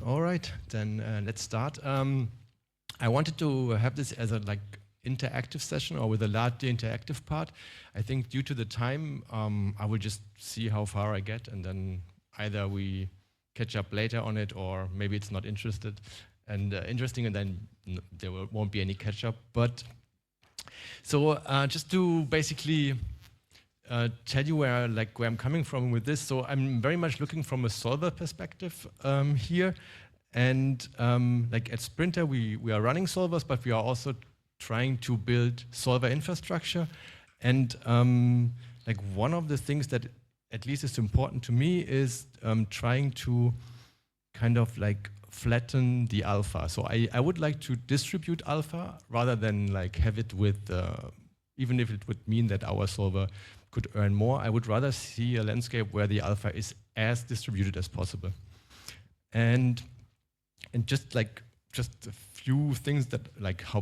All right, then let's start. I wanted to have this as a interactive session or with a largely interactive part. I think due to the time, I will just see how far I get, and then either we catch up later on it, or maybe it's not interested and interesting, and then there won't be any catch up. But so just to basically tell you where I'm coming from with this. So I'm very much looking from a solver perspective here, and at Sprinter we are running solvers, but we are also trying to build solver infrastructure. And one of the things that at least is important to me is trying to kind of flatten the alpha. So I would like to distribute alpha rather than have it with, even if it would mean that our solver could earn more, I would rather see a landscape where the alpha is as distributed as possible. And just a few things that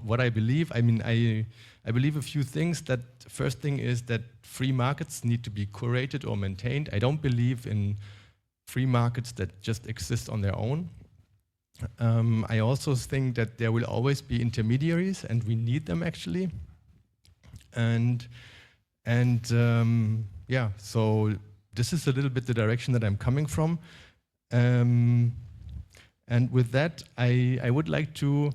what I believe. I mean, I believe a few things. That first thing is that free markets need to be curated or maintained. I don't believe in free markets that just exist on their own. I also think that there will always be intermediaries, and we need them actually. And yeah, so this is a little bit the direction that I'm coming from. And with that, I would like to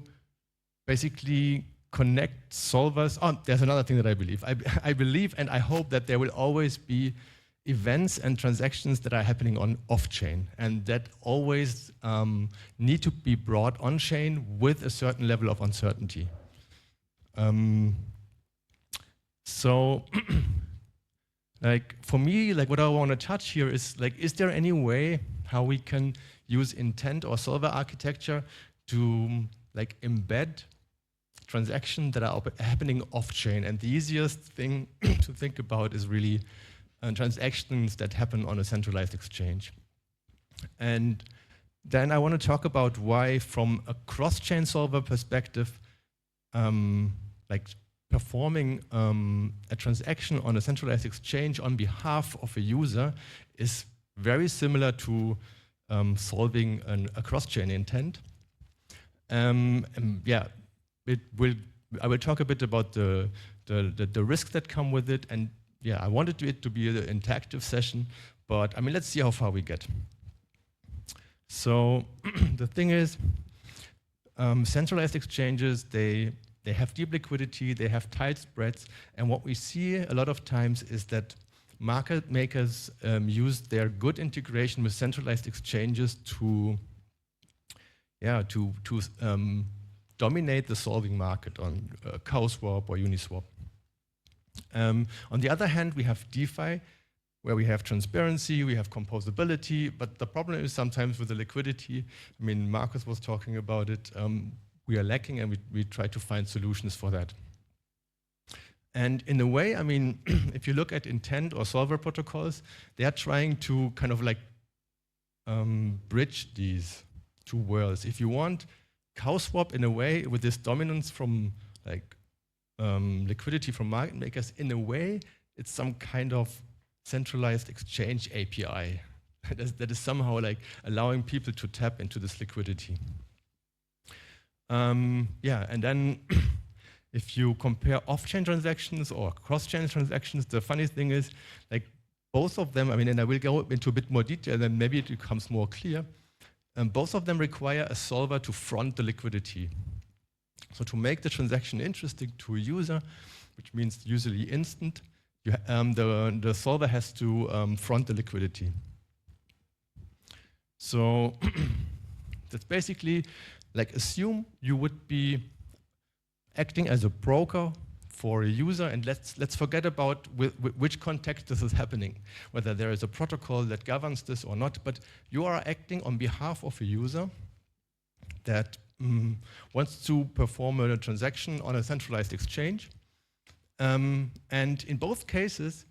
basically connect solvers. Oh, there's another thing that I believe. I believe and I hope that there will always be events and transactions that are happening on off-chain, and that always need to be brought on-chain with a certain level of uncertainty. So, for me, what I want to touch here is there any way how we can use intent or solver architecture to embed transactions that are happening off-chain? And the easiest thing to think about is really transactions that happen on a centralized exchange. And then I want to talk about why, from a cross-chain solver perspective, performing a transaction on a centralized exchange on behalf of a user is very similar to solving a cross-chain intent. Yeah, I will talk a bit about the risks that come with it, and yeah, I wanted it to be an interactive session, but I mean, let's see how far we get. So the thing is, centralized exchanges, they have deep liquidity, they have tight spreads, and what we see a lot of times is that market makers use their good integration with centralized exchanges to dominate the solving market on CowSwap or Uniswap. On the other hand, we have DeFi, where we have transparency, we have composability, but the problem is sometimes with the liquidity. I mean, Marcus was talking about it. We are lacking, and we try to find solutions for that. And in a way, I mean, if you look at intent or solver protocols, they are trying to kind of bridge these two worlds. If you want CowSwap in a way with this dominance from liquidity from market makers, in a way, it's some kind of centralized exchange API that is somehow allowing people to tap into this liquidity. Yeah, and then if you compare off-chain transactions or cross-chain transactions, the funny thing is, both of them, I mean, and I will go into a bit more detail, then maybe it becomes more clear. Both of them require a solver to front the liquidity. So to make the transaction interesting to a user, which means usually instant, the solver has to front the liquidity. So that's basically assume you would be acting as a broker for a user, and let's forget about which context this is happening, whether there is a protocol that governs this or not, but you are acting on behalf of a user that wants to perform a transaction on a centralized exchange. And in both cases,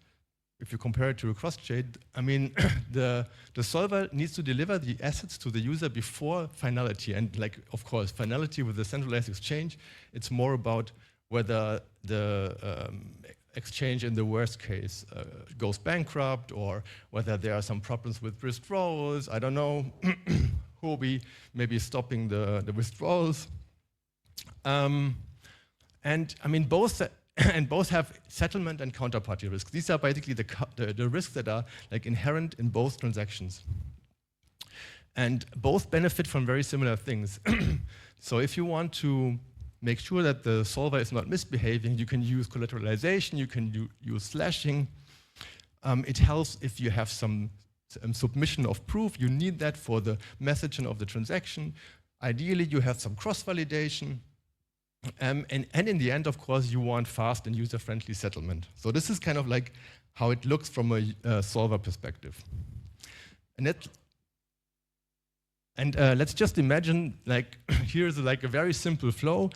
if you compare it to a cross-chain, I mean, the solver needs to deliver the assets to the user before finality. And of course, finality with the centralized exchange, it's more about whether the exchange in the worst case goes bankrupt, or whether there are some problems with withdrawals. I don't know. Huobi, maybe stopping the withdrawals. And I mean, both and both have settlement and counterparty risks. These are basically the risks that are like inherent in both transactions. And both benefit from very similar things. So if you want to make sure that the solver is not misbehaving, you can use collateralization, you can use slashing. It helps if you have some submission of proof. You need that for the messaging of the transaction. Ideally, you have some cross-validation. And in the end, of course, you want fast and user-friendly settlement. So this is kind of like how it looks from a solver perspective. And let's just imagine, like, here's like a very simple flow.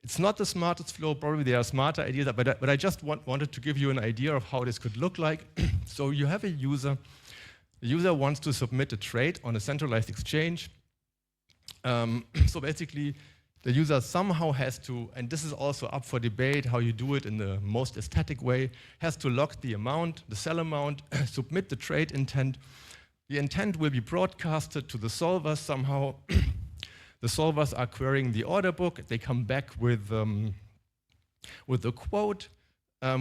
It's not the smartest flow, probably there are smarter ideas, but I just wanted to give you an idea of how this could look like. So you have a user. The user wants to submit a trade on a centralized exchange. So basically, the user somehow has to, and this is also up for debate how you do it in the most aesthetic way, has to lock the amount, the sell amount, submit the trade intent. The intent will be broadcasted to the solvers somehow. The solvers are querying the order book. They come back with a quote,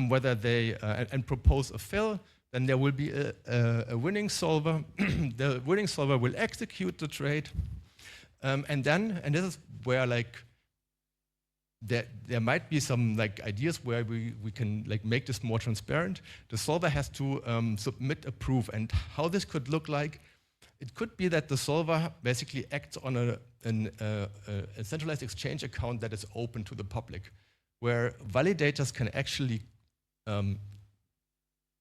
whether they and propose a fill. Then there will be a winning solver. The winning solver will execute the trade, and this is where like there might be some like ideas where we can like make this more transparent. The solver has to submit a proof, and how this could look like, it could be that the solver basically acts on a centralized exchange account that is open to the public, where validators can actually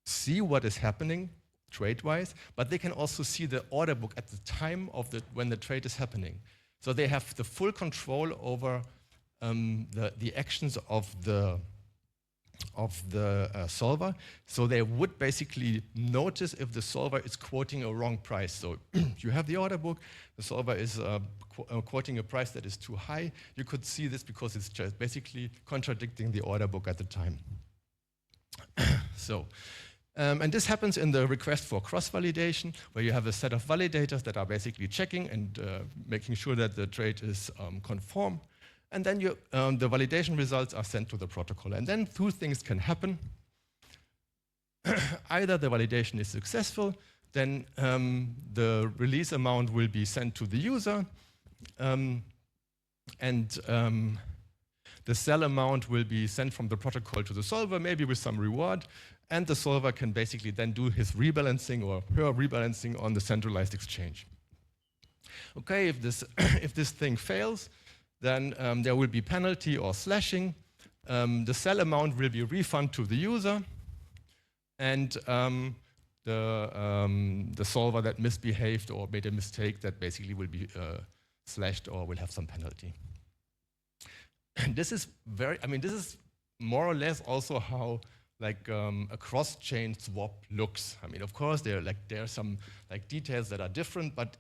see what is happening trade-wise, but they can also see the order book at the time of when the trade is happening. So they have the full control over the actions of the solver. So they would basically notice if the solver is quoting a wrong price. So you have the order book, the solver is quoting a price that is too high. You could see this because it's just basically contradicting the order book at the time. So, and this happens in the request for cross-validation, where you have a set of validators that are basically checking and making sure that the trade is conform. And then the validation results are sent to the protocol. And then two things can happen. Either the validation is successful, then the release amount will be sent to the user, and the sell amount will be sent from the protocol to the solver, maybe with some reward, and the solver can basically then do his rebalancing or her rebalancing on the centralized exchange. Okay, if this thing fails, then there will be penalty or slashing. The sell amount will be refunded to the user, and the solver that misbehaved or made a mistake, that basically will be slashed or will have some penalty. And this is this is more or less also how like a cross-chain swap looks. I mean, of course, there are some like details that are different, but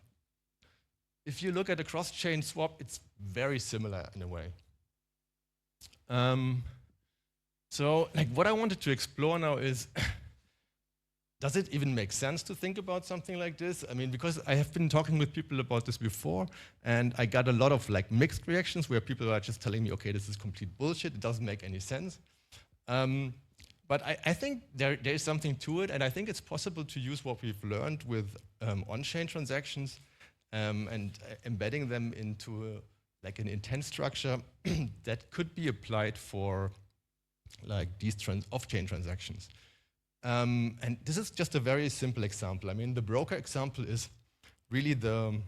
if you look at a cross-chain swap, it's very similar in a way. So like what I wanted to explore now is, does it even make sense to think about something like this? I mean, because I have been talking with people about this before, and I got a lot of like mixed reactions where people are just telling me, okay, this is complete bullshit, it doesn't make any sense. But I think there is something to it, and I think it's possible to use what we've learned with on-chain transactions and embedding them into like an intent structure that could be applied for like these off-chain transactions. And this is just a very simple example. I mean, the broker example is really the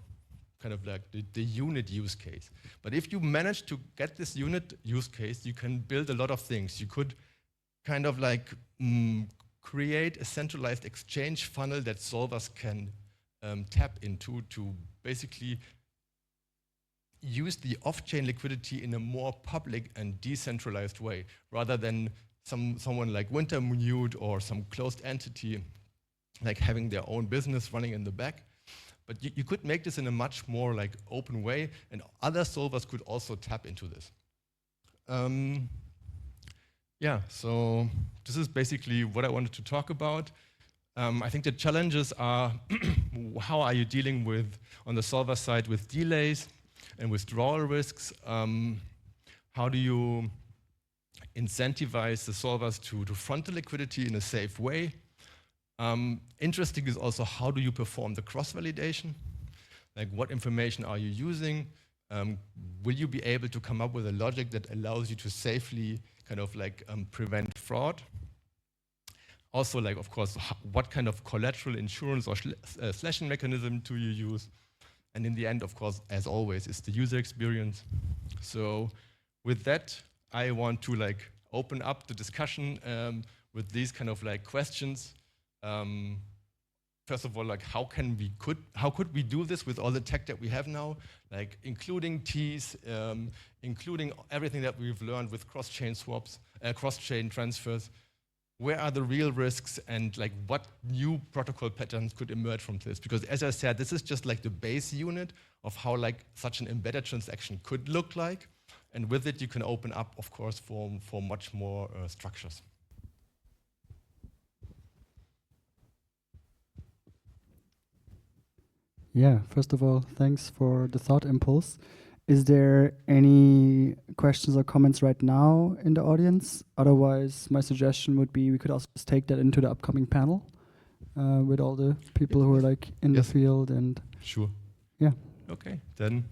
kind of like the unit use case. But if you manage to get this unit use case, you can build a lot of things. You could kind of like create a centralized exchange funnel that solvers can tap into to basically use the off-chain liquidity in a more public and decentralized way, rather than someone like Wintermute or some closed entity like having their own business running in the back. But you could make this in a much more like open way, and other solvers could also tap into this. Yeah, so this is basically what I wanted to talk about. I think the challenges are how are you dealing with, on the solver side, with delays and withdrawal risks? How do you incentivize the solvers to front the liquidity in a safe way? Interesting is also how do you perform the cross-validation? Like what information are you using? Will you be able to come up with a logic that allows you to safely kind of like prevent fraud? Also, like, of course, what kind of collateral insurance or slashing mechanism do you use? And in the end, of course, as always, is the user experience. So with that, I want to like open up the discussion with these kind of like questions. First of all, like how could we do this with all the tech that we have now, like including T's, including everything that we've learned with cross-chain swaps, cross-chain transfers. Where are the real risks, and like what new protocol patterns could emerge from this? Because as I said, this is just like the base unit of how like such an embedded transaction could look like. And with it, you can open up, of course, for much more structures. Yeah, first of all, thanks for the thought impulse. Is there any questions or comments right now in the audience? Otherwise, my suggestion would be we could also just take that into the upcoming panel with all the people who are like in the field and. Sure. Yeah. Okay, then